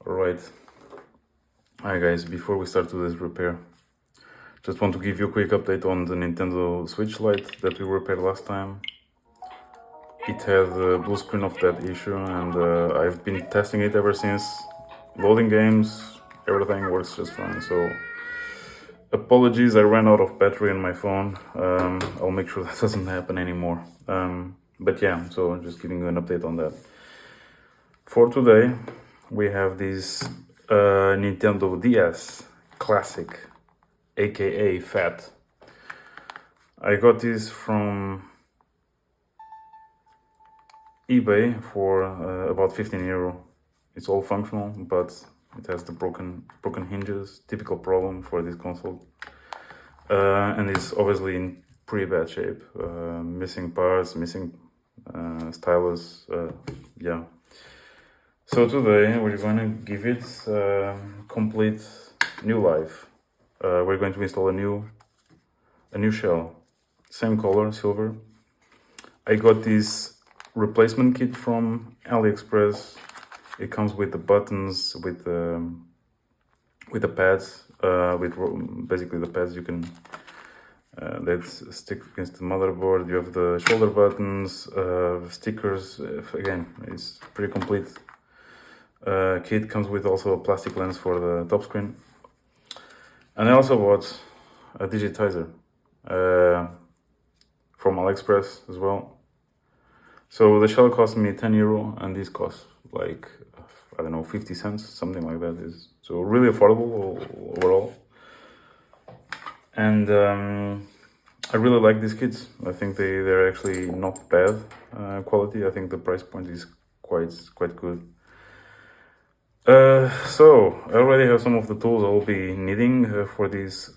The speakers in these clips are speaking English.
Alright, hi guys, before we start today's repair, just want to give you a quick update on the Nintendo Switch Lite that we repaired last time. It had the blue screen of that issue and I've been testing it ever since. Loading games, everything works just fine, so apologies, I ran out of battery in my phone. I'll make sure that doesn't happen anymore. But yeah, so just giving you an update on that. For today, we have this Nintendo DS Classic, aka Fat. I got this from eBay for about 15 euro. It's all functional, but it has the broken hinges, typical problem for this console. And it's obviously in pretty bad shape. Missing parts, missing stylus, yeah. So today we're going to give it complete new life. We're going to install a new shell, same color, silver. I got this replacement kit from AliExpress. It comes with the buttons, with the pads, with basically the pads you can that stick against the motherboard. You have the shoulder buttons, stickers. Again, it's pretty complete. Kit comes with also a plastic lens for the top screen, and I also bought a digitizer from AliExpress as well. So the shell cost me 10 euro and this cost like, I don't know, 50 cents, something like that. Is so really affordable overall. And I really like these kits. I think they're actually not bad quality. I think the price point is quite good. So I already have some of the tools I'll be needing for this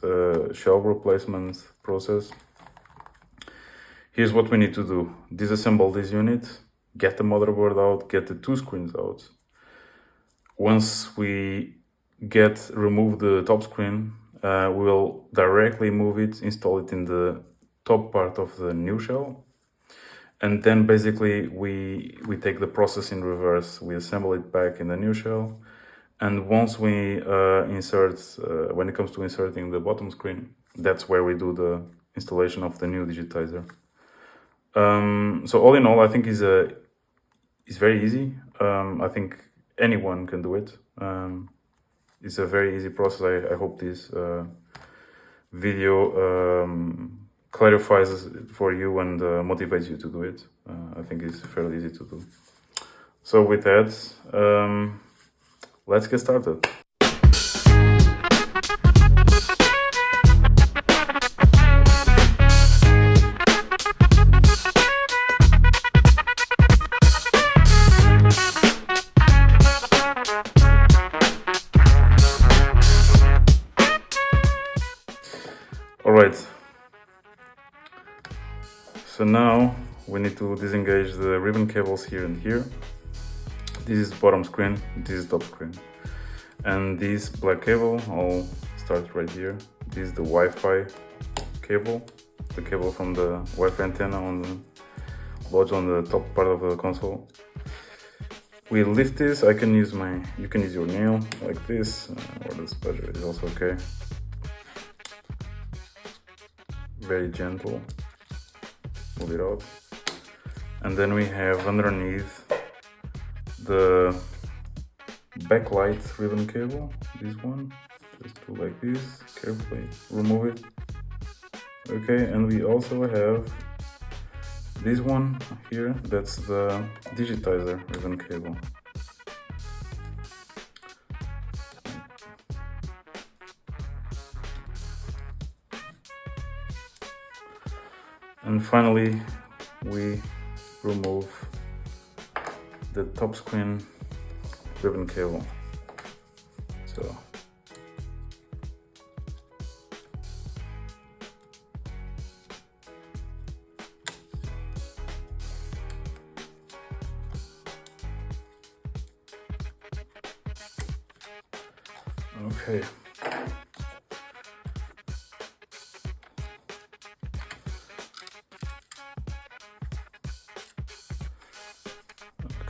shell replacement process. Here's what we need to do. Disassemble this unit, get the motherboard out, get the two screens out. Once we remove the top screen, we'll directly move it, install it in the top part of the new shell. And then basically we take the process in reverse. We assemble it back in the new shell. And once we insert, when it comes to inserting the bottom screen, that's where we do the installation of the new digitizer. So all in all, I think it's very easy. I think anyone can do it. It's a very easy process. I hope this video clarifies for you and motivates you to do it. I think it's fairly easy to do. So with that, let's get started. Alright, so now we need to disengage the ribbon cables here and here. This is bottom screen, this is top screen. And this black cable, I'll start right here. This is the Wi-Fi cable, the cable from the Wi-Fi antenna on the lodge on the top part of the console. We lift this. You can use your nail like this, or the spudger is also okay. Very gentle, move it out. And then we have underneath the backlight ribbon cable, this one. Just do like this, carefully remove it. Okay, and we also have this one here, that's the digitizer ribbon cable. And finally, we remove the top screen ribbon cable. So okay.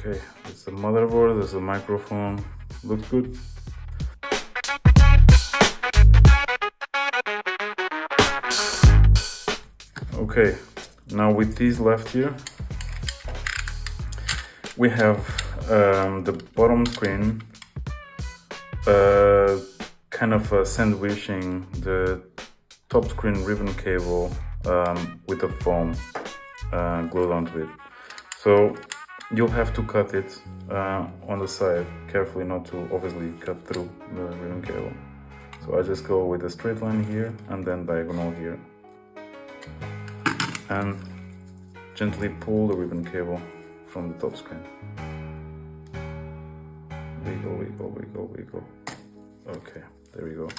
Okay, it's the motherboard, there's the microphone, looks good. Okay, now with these left here, we have the bottom screen kind of sandwiching the top screen ribbon cable with a foam glued onto it. So you'll have to cut it on the side, carefully not to obviously cut through the ribbon cable. So I just go with a straight line here and then diagonal here. And gently pull the ribbon cable from the top screen. Wiggle, wiggle, wiggle, wiggle. Okay, there we go.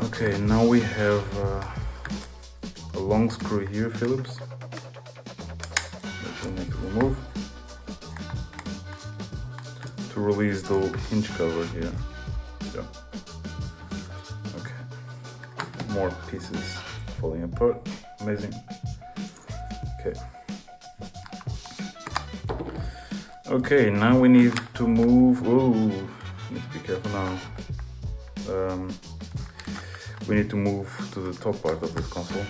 Okay, now we have a long screw here, Phillips, that we need to remove to release the hinge cover here. Yeah. Okay. More pieces falling apart. Amazing. Okay. Okay, now we need to move. Oh, need to be careful now. We need to move to the top part of this console.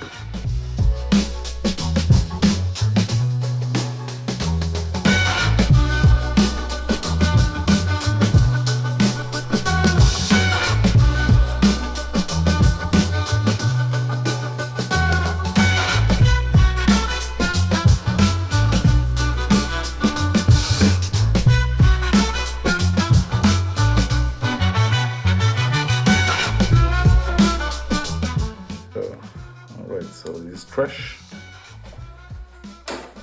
So this is trash.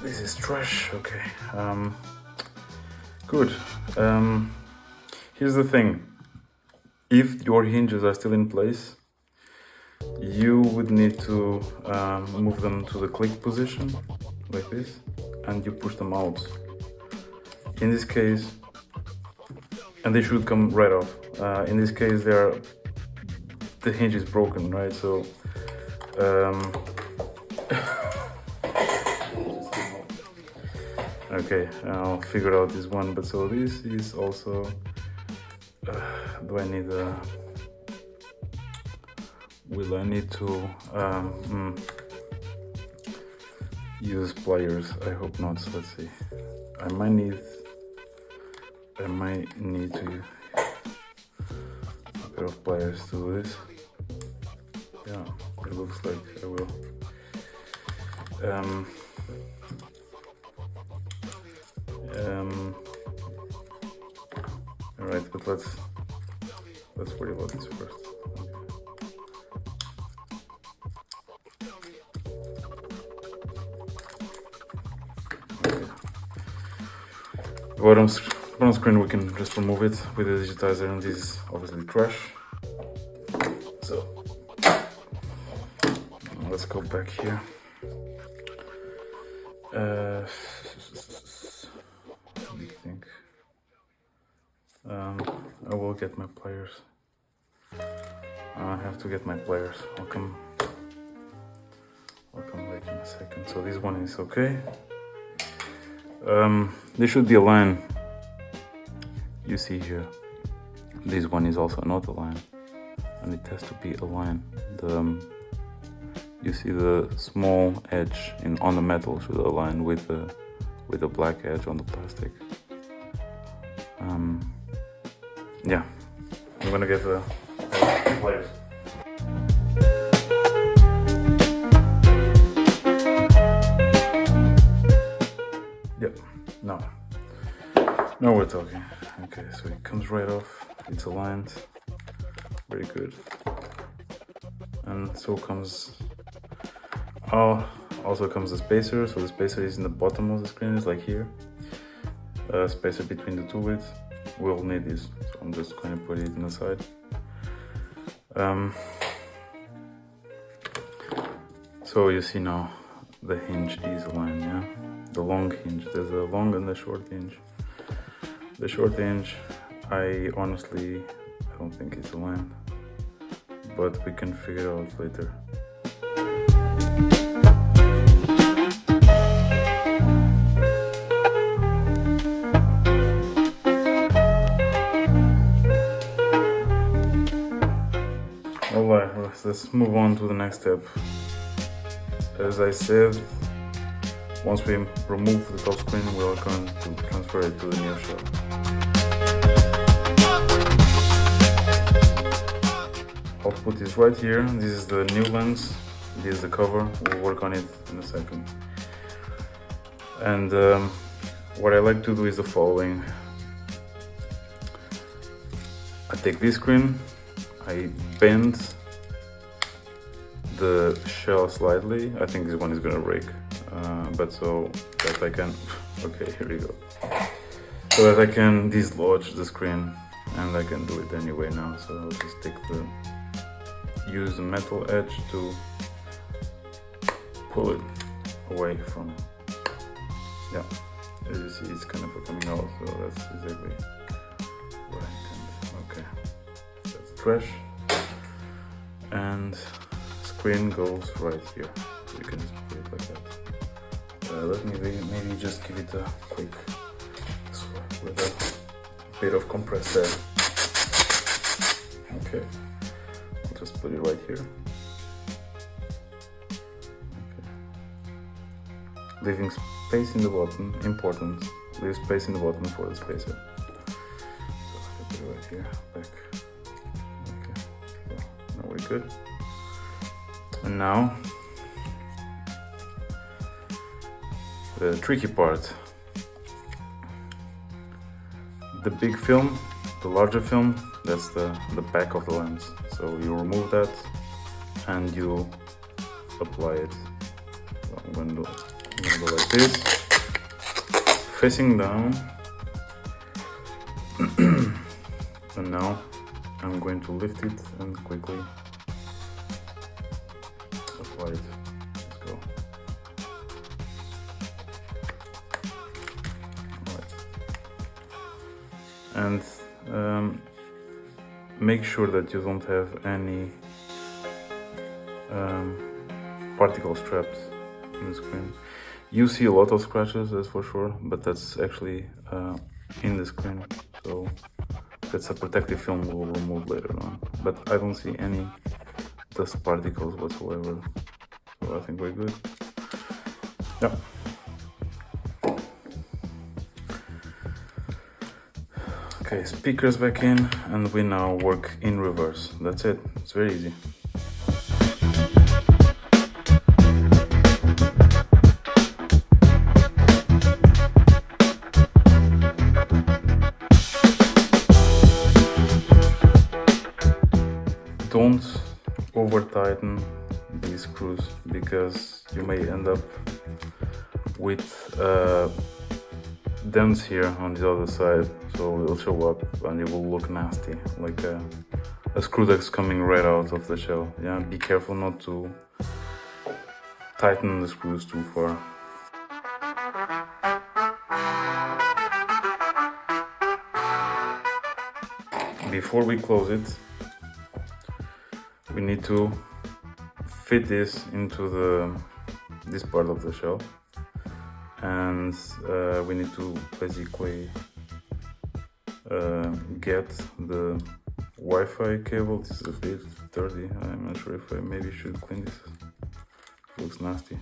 This is trash. Okay. Good. Here's the thing. If your hinges are still in place, you would need to move them to the click position, like this, and you push them out. In this case, and they should come right off. In this case, the hinge is broken, right? So. Okay, I'll figure out this one, but so this is also, do I need a, will I need to use pliers? I hope not. So let's see, I might need to a pair of pliers to do this. Yeah, it looks like I will. Alright, but let's worry about this first. Okay. The bottom screen, we can just remove it with the digitizer, and this is obviously trash. So let's go back here. What do you think? I will get my pliers. I have to get my pliers. I'll come back in a second. So this one is okay. They should be aligned. You see here, this one is also not aligned, and it has to be aligned. You see the small edge on the metal should align with the black edge on the plastic. Yeah, I'm gonna get the pliers. Yep, now we're talking. Okay, so it comes right off, it's aligned, very good. And so comes, also comes the spacer. So the spacer is in the bottom of the screen, it's like here. Spacer between the two widths. We'll need this, so I'm just going to put it in the side. So you see now the hinge is aligned, yeah? The long hinge, there's a long and a short hinge. The short hinge, I don't think it's aligned, but we can figure it out later. let's move on to the next step. As I said, once we remove the top screen, we are going to transfer it to the new shell. Output is right here. This is the new lens. This is the cover. We'll work on it in a second. And what I like to do is the following. I take this screen, I bend the shell slightly. I think this one is gonna break, but so that I can, okay, here we go. So that I can dislodge the screen, and I can do it anyway now. So I'll just use the metal edge to pull it away from, yeah, as you see it's kind of coming out, so that's exactly what I intend. Okay, that's trash, and screen goes right here. You can just put it like that. Let me maybe just give it a quick swap with a bit of compressed air. Okay, I'll just put it right here. Leaving space in the bottom, important. Leave space in the bottom for the spacer. So I put it right here, back. Okay, so now we're good. And now, the tricky part. The big film, the larger film, that's the back of the lens. So you remove that and you apply it. So I'm going to go like this, facing down, and now I'm going to lift it and quickly apply it. Let's go. Alright. And make sure that you don't have any particle traps in the screen. You see a lot of scratches, that's for sure, but that's actually in the screen, so that's a protective film we'll remove later on. But I don't see any dust particles whatsoever, so I think we're good. Yeah. Okay, speakers back in, and we now work in reverse. That's it, it's very easy. Don't over tighten these screws, because you may end up with dents here on the other side, so it'll show up and it will look nasty, like a screw that's coming right out of the shell. Yeah, be careful not to tighten the screws too far. Before we close it, we need to fit this into this part of the shell, and we need to basically get the Wi-Fi cable. This is a bit dirty. I'm not sure if I maybe should clean this. It looks nasty.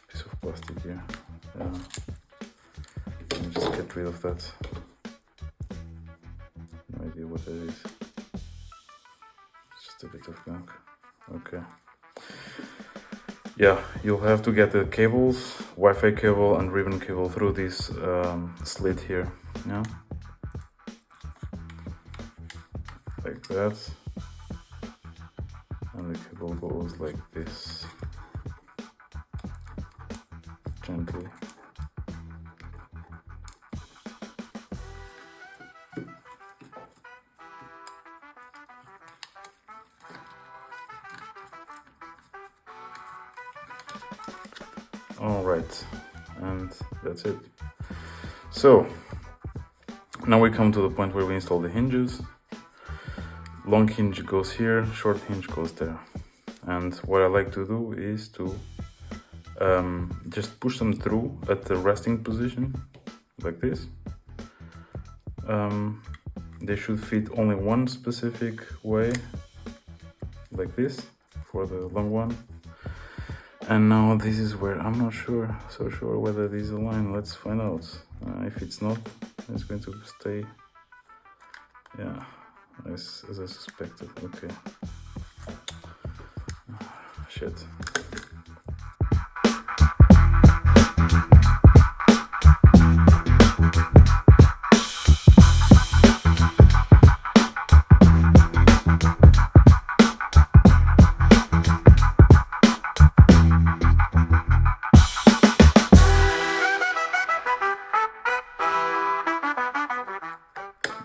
Piece of plastic here. Let me just get rid of that. No idea what that is. Just a bit of gunk. Okay. Yeah, you'll have to get the cables, Wi-Fi cable and ribbon cable through this slit here. Yeah. Like that. And the cable goes like this. Gently. All right, and that's it. So now we come to the point where we install the hinges. Long hinge goes here, short hinge goes there. And what I like to do is to just push them through at the resting position, like this. They should fit only one specific way, like this for the long one. And now this is where I'm not so sure whether these align. Let's find out. If it's not, it's going to stay, yeah, as I suspected. Okay. Shit.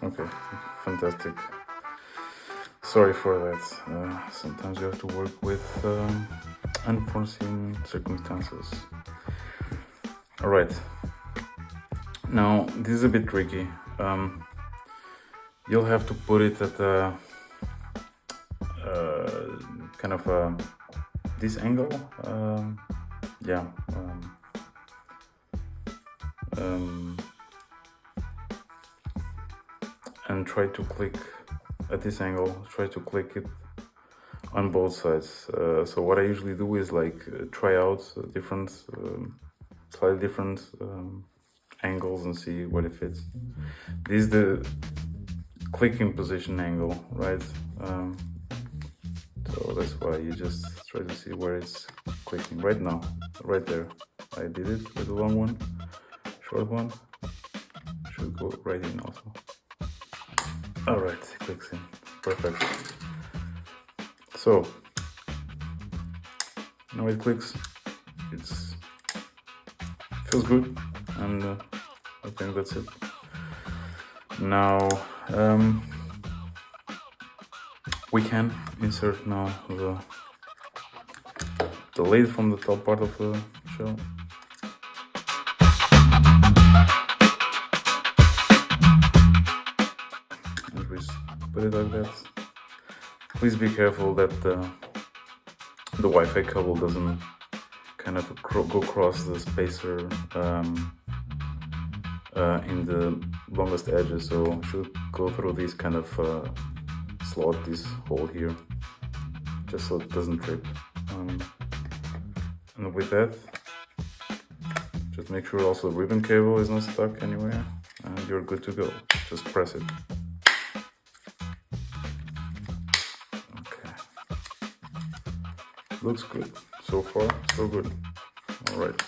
Okay, fantastic. Sorry for that. Sometimes you have to work with unforeseen circumstances. Alright, now this is a bit tricky. You'll have to put it at a kind of this angle. Yeah. And try to click at this angle, try to click it on both sides. So what I usually do is like try out different, slightly different angles and see what it fits. This is the clicking position angle, right? So that's why you just try to see where it's clicking. Right now, right there, I did it with the long one, short one, should go right in also. Alright, it clicks in, perfect. So, now it clicks, it's feels good, and I think that's it. Now, we can insert now the lid from the top part of the shell. And we put it like that. Please be careful that the Wi-Fi cable doesn't kind of go across the spacer in the longest edges, so it should go through this kind of slot, this hole here, just so it doesn't trip. And with that, just make sure also the ribbon cable is not stuck anywhere, and you're good to go. Just press it. Okay. Looks good. So far, so good. All right.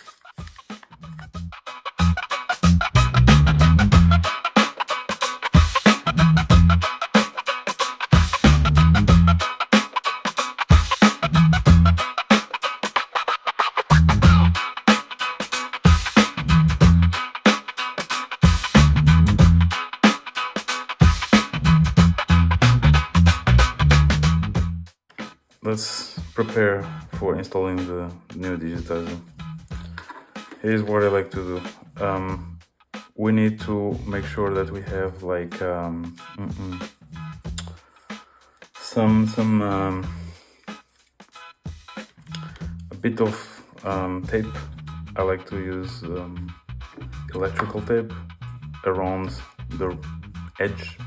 Let's prepare for installing the new digitizer. Here's what I like to do. We need to make sure that we have like a bit of tape. I like to use electrical tape around the edge,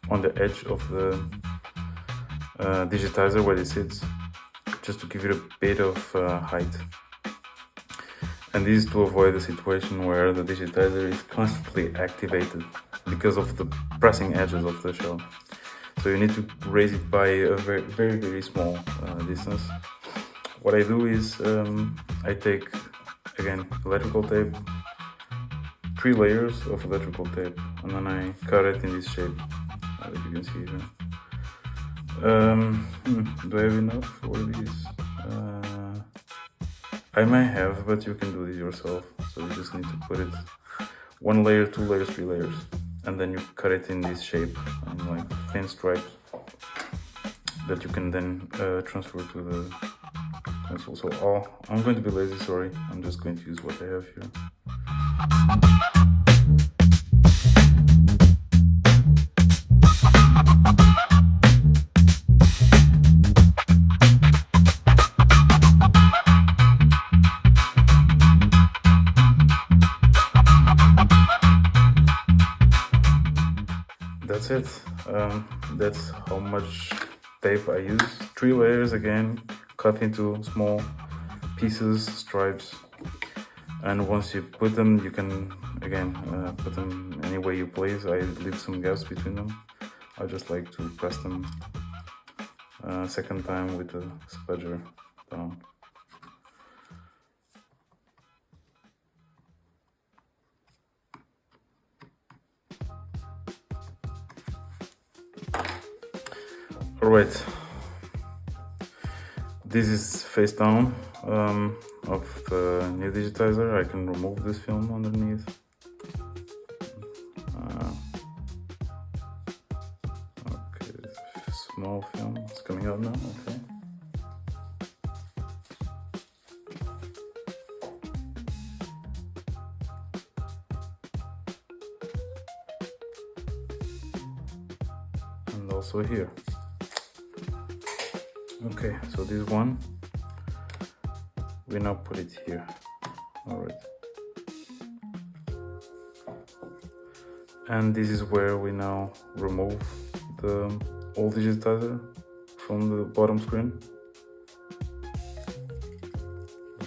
on the edge of the digitizer where it sits, just to give it a bit of height. And this is to avoid the situation where the digitizer is constantly activated because of the pressing edges of the shell. So you need to raise it by a very small distance. What I do is I take, again, electrical tape, 3 layers of electrical tape, and then I cut it in this shape, as you can see here. Do I have enough for these? I might have, but you can do this yourself. So you just need to put it 1 layer, 2 layers, 3 layers, and then you cut it in this shape, like thin stripes that you can then transfer to the console. So I'm going to be lazy, sorry. I'm just going to use what I have here. That's it. That's how much tape I use. 3 layers again, cut into small pieces, stripes. And once you put them, you can again put them any way you please. I leave some gaps between them. I just like to press them second time with the spudger down. Alright, this is face down of the new digitizer. I can remove this film underneath. Okay, small film, it's coming out now, okay. And also here. Okay, so this one, we now put it here. Alright. And this is where we now remove the old digitizer from the bottom screen.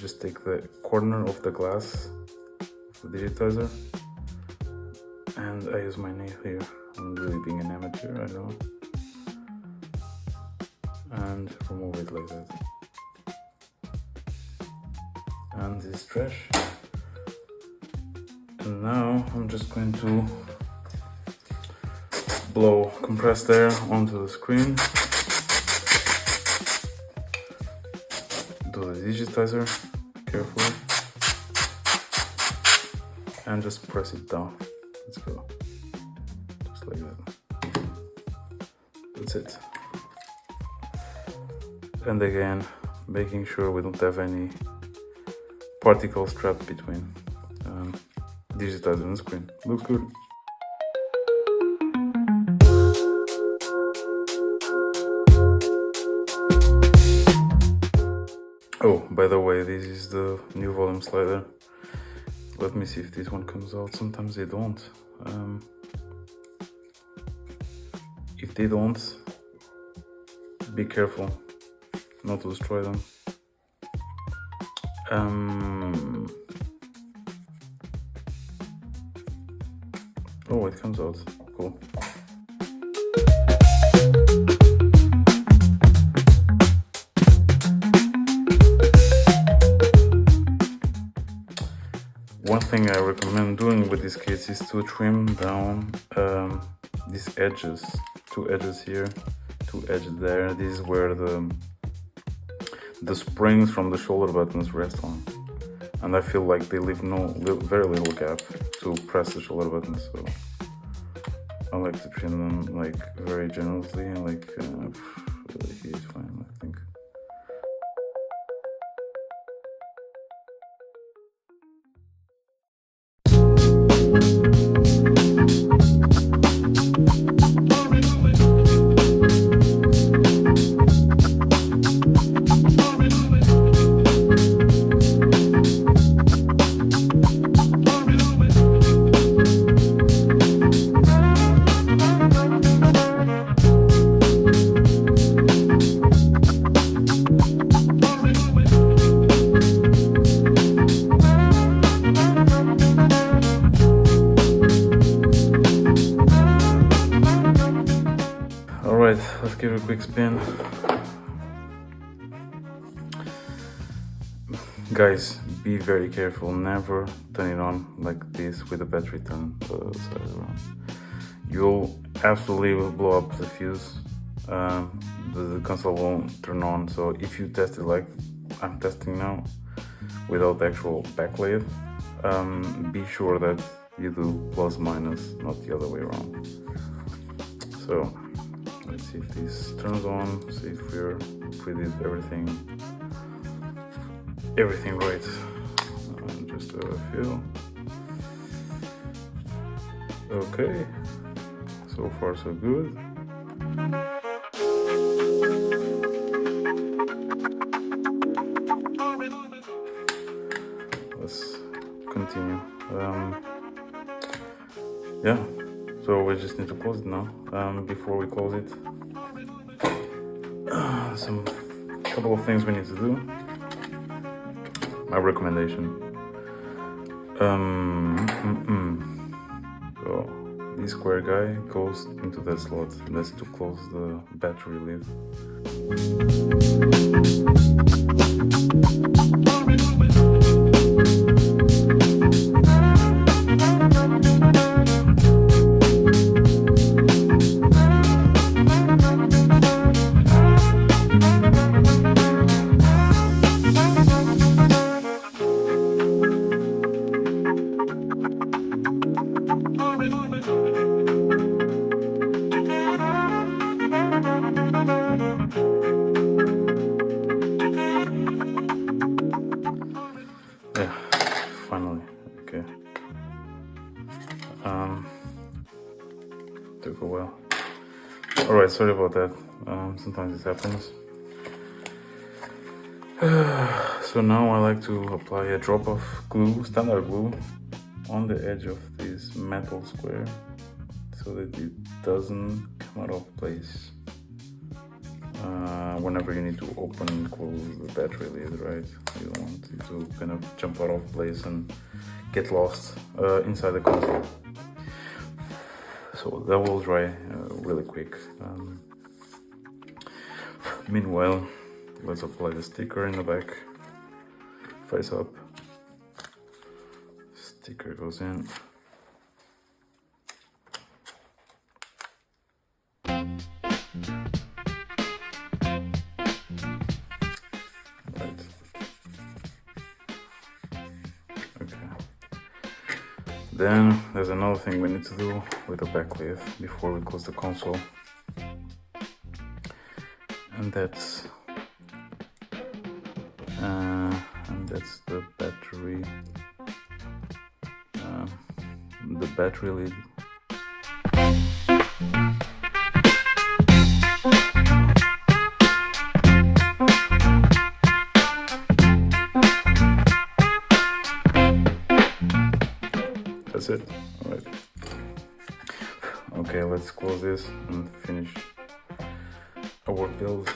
Just take the corner of the glass of the digitizer, and I use my nail here. I'm really being an amateur, I know. And remove it like that. And this trash. And now I'm just going to blow compressed air onto the screen. Do the digitizer carefully. And just press it down. Let's go. Just like that. That's it. And again, making sure we don't have any particles trapped between digitizer and screen. Looks good. Oh, by the way, this is the new volume slider. Let me see if this one comes out. Sometimes they don't. If they don't, be careful not to destroy them. Oh, it comes out. Cool. One thing I recommend doing with these kits is to trim down these edges. 2 edges here, 2 edges there. This is where the springs from the shoulder buttons rest on, and I feel like they leave very little gap to press the shoulder buttons. So I like to trim them like very generously, and like here is fine, I think. Alright, let's give it a quick spin. Guys, be very careful, never turn it on like this with the battery turned side around. You'll absolutely blow up the fuse. The console won't turn on, so if you test it like I'm testing now, without the actual backlight, be sure that you do plus minus, not the other way around. So let's see if this turns on, see if we did everything right. Just a feel. Okay, so far so good. Let's continue. Yeah, so we just need to close it now. Before we close it, some couple of things we need to do. My recommendation. So this square guy goes into that slot. That's to close the battery lid. Yeah, finally, okay. Took a while. Alright, sorry about that. Sometimes it happens. So now I like to apply a drop of glue, standard glue, on the edge of this metal square so that it doesn't come out of place whenever you need to open and close the battery lid, right? You don't want it to kind of jump out of place and get lost inside the console. So that will dry really quick. Meanwhile, let's apply the sticker in the back, face up. Sticker goes in. Right. Okay. Then there's another thing we need to do with the back lid before we close the console, and that's the battery lid. That's it. All right. Okay, let's close this and finish our build.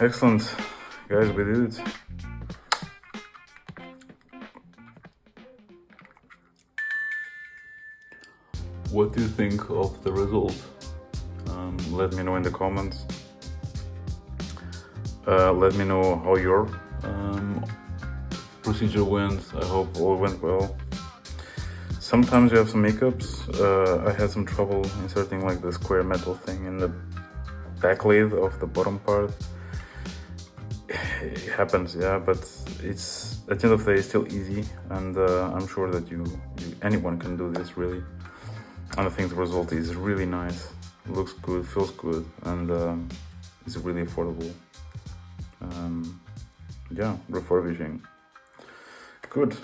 Excellent, guys, we did it. What do you think of the result? Let me know in the comments. Let me know how your procedure went. I hope all went well. Sometimes you have some hiccups. I had some trouble inserting like the square metal thing in the back lid of the bottom part. It happens, yeah, but it's at the end of the day it's still easy, and I'm sure that anyone can do this really. And I think the result is really nice. It looks good, feels good, and it's really affordable. Yeah, refurbishing. Good.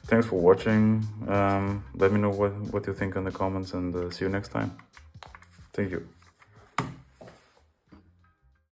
Thanks for watching. Let me know what you think in the comments, and see you next time. Thank you.